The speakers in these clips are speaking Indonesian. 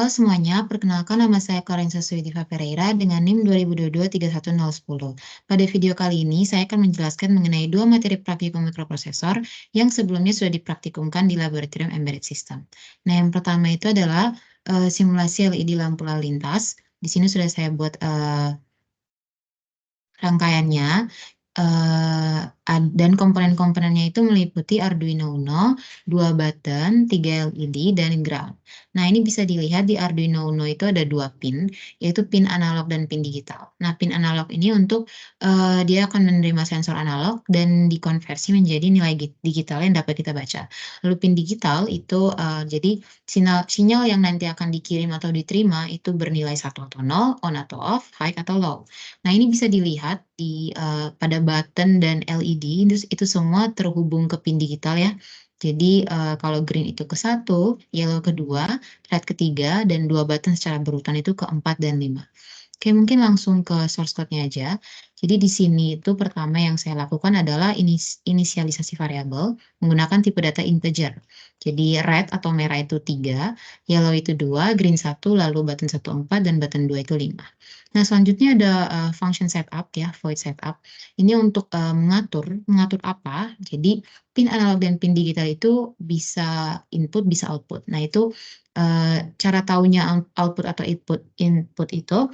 Halo semuanya, perkenalkan nama saya Clarence Suidiva Pereira dengan NIM 2022-31010. Pada video kali ini, saya akan menjelaskan mengenai dua materi praktikum mikroprosesor yang sebelumnya sudah dipraktikumkan di Laboratorium Embedded System. Nah, yang pertama itu adalah simulasi LED lampu lalu lintas. Di sini sudah saya buat rangkaiannya. Dan komponen-komponennya itu meliputi Arduino Uno, 2 button, 3 LED, dan ground. Nah, ini bisa dilihat di Arduino Uno itu ada 2 pin, yaitu pin analog dan pin digital. Nah, pin analog ini untuk dia akan menerima sensor analog dan dikonversi menjadi nilai digital yang dapat kita baca. Lalu pin digital itu jadi sinyal yang nanti akan dikirim atau diterima itu bernilai 1 atau 0, on atau off, high atau low. Nah, ini bisa dilihat pada button dan LED itu semua terhubung ke pin digital ya. Jadi kalau green itu ke 1, yellow ke 2, red ke 3, dan 2 button secara berurutan itu ke 4 dan 5. Oke, mungkin langsung ke source code-nya aja. Jadi di sini itu pertama yang saya lakukan adalah inisialisasi variabel menggunakan tipe data integer. Jadi red atau merah itu 3, yellow itu 2, green 1, lalu button 1 4, dan button 2 itu 5. Nah, selanjutnya ada function setup ya, void setup. Ini untuk mengatur apa? Jadi pin analog dan pin digital itu bisa input, bisa output. Nah, itu cara tahunya output atau input itu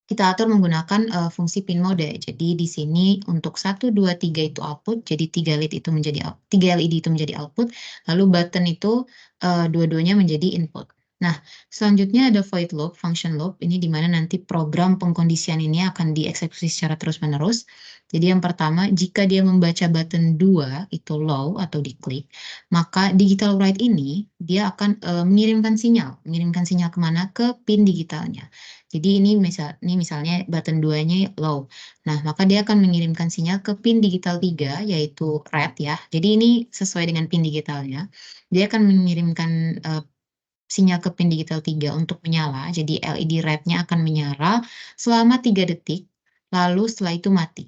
kita atur menggunakan fungsi pin mode. Jadi di sini untuk 1, 2, 3 itu output, jadi 3 LED itu menjadi output, lalu button itu dua-duanya menjadi input. Nah, selanjutnya ada void loop, function loop, ini di mana nanti program pengkondisian ini akan dieksekusi secara terus-menerus. Jadi yang pertama, jika dia membaca button 2 itu low atau diklik, maka digital write ini dia akan mengirimkan sinyal kemana? Ke pin digitalnya. Jadi ini misalnya button 2-nya low. Nah, maka dia akan mengirimkan sinyal ke pin digital 3, yaitu red ya. Jadi ini sesuai dengan pin digitalnya. Dia akan mengirimkan sinyal ke pin digital 3 untuk menyala. Jadi LED red-nya akan menyala selama 3 detik, lalu setelah itu mati.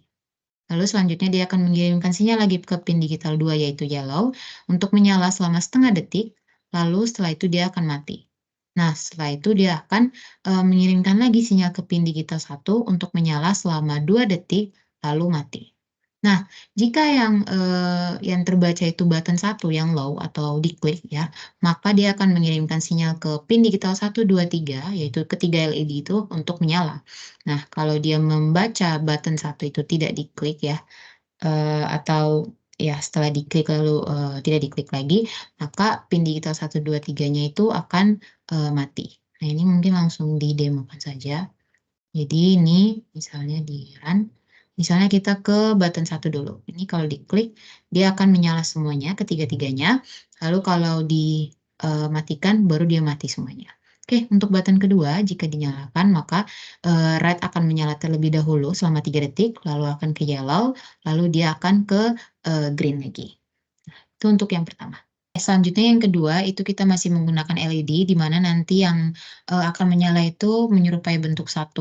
Lalu selanjutnya dia akan mengirimkan sinyal lagi ke pin digital 2, yaitu yellow, untuk menyala selama setengah detik, lalu setelah itu dia akan mati. Nah, setelah itu dia akan mengirimkan lagi sinyal ke pin digital 1 untuk menyala selama 2 detik, lalu mati. Nah, jika yang terbaca itu button 1 yang low atau diklik ya, maka dia akan mengirimkan sinyal ke pin digital 1, 2, 3, yaitu ketiga LED itu untuk menyala. Nah, kalau dia membaca button 1 itu tidak diklik ya, atau ya setelah diklik lalu tidak diklik lagi, maka pin digital 1, 2, 3-nya itu akan mati. Nah, ini mungkin langsung didemokan saja. Jadi ini misalnya di run, misalnya kita ke button 1 dulu. Ini kalau diklik, dia akan menyala semuanya, ketiga-tiganya. Lalu kalau dimatikan, baru dia mati semuanya. Oke, untuk button kedua, jika dinyalakan, maka red akan menyala terlebih dahulu selama 3 detik, lalu akan ke yellow, lalu dia akan ke green lagi. Itu untuk yang pertama. Selanjutnya yang kedua, itu kita masih menggunakan LED, di mana nanti yang akan menyala itu menyerupai bentuk 1,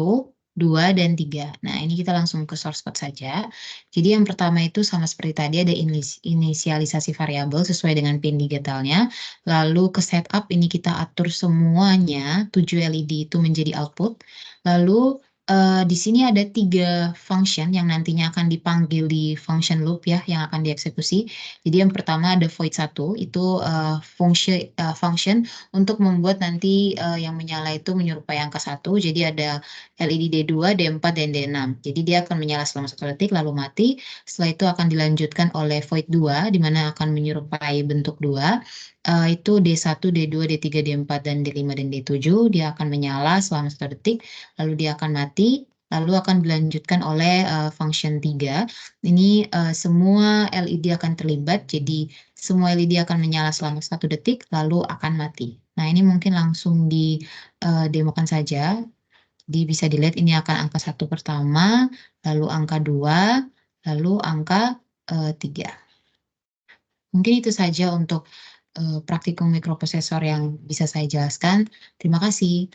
2, dan 3. Nah, ini kita langsung ke source code saja. Jadi yang pertama itu sama seperti tadi ada inisialisasi variabel sesuai dengan pin digitalnya. Lalu ke setup ini kita atur semuanya 7 LED itu menjadi output. Lalu di sini ada 3 function yang nantinya akan dipanggil di function loop ya, yang akan dieksekusi. Jadi yang pertama ada void 1, itu function untuk membuat nanti yang menyala itu menyerupai angka 1. Jadi ada LED D2, D4, dan D6. Jadi dia akan menyala selama 1 detik lalu mati. Setelah itu akan dilanjutkan oleh void 2, di mana akan menyerupai bentuk 2. Itu D1, D2, D3, D4, dan D5, dan D7. Dia akan menyala selama 1 detik, lalu dia akan mati, lalu akan dilanjutkan oleh function 3. Ini semua LED akan terlibat, jadi semua LED akan menyala selama 1 detik, lalu akan mati. Nah, ini mungkin langsung didemokan saja. Jadi bisa dilihat ini akan angka 1 pertama, lalu angka 2, lalu angka 3. Mungkin itu saja untuk praktikum mikroprosesor yang bisa saya jelaskan. Terima kasih.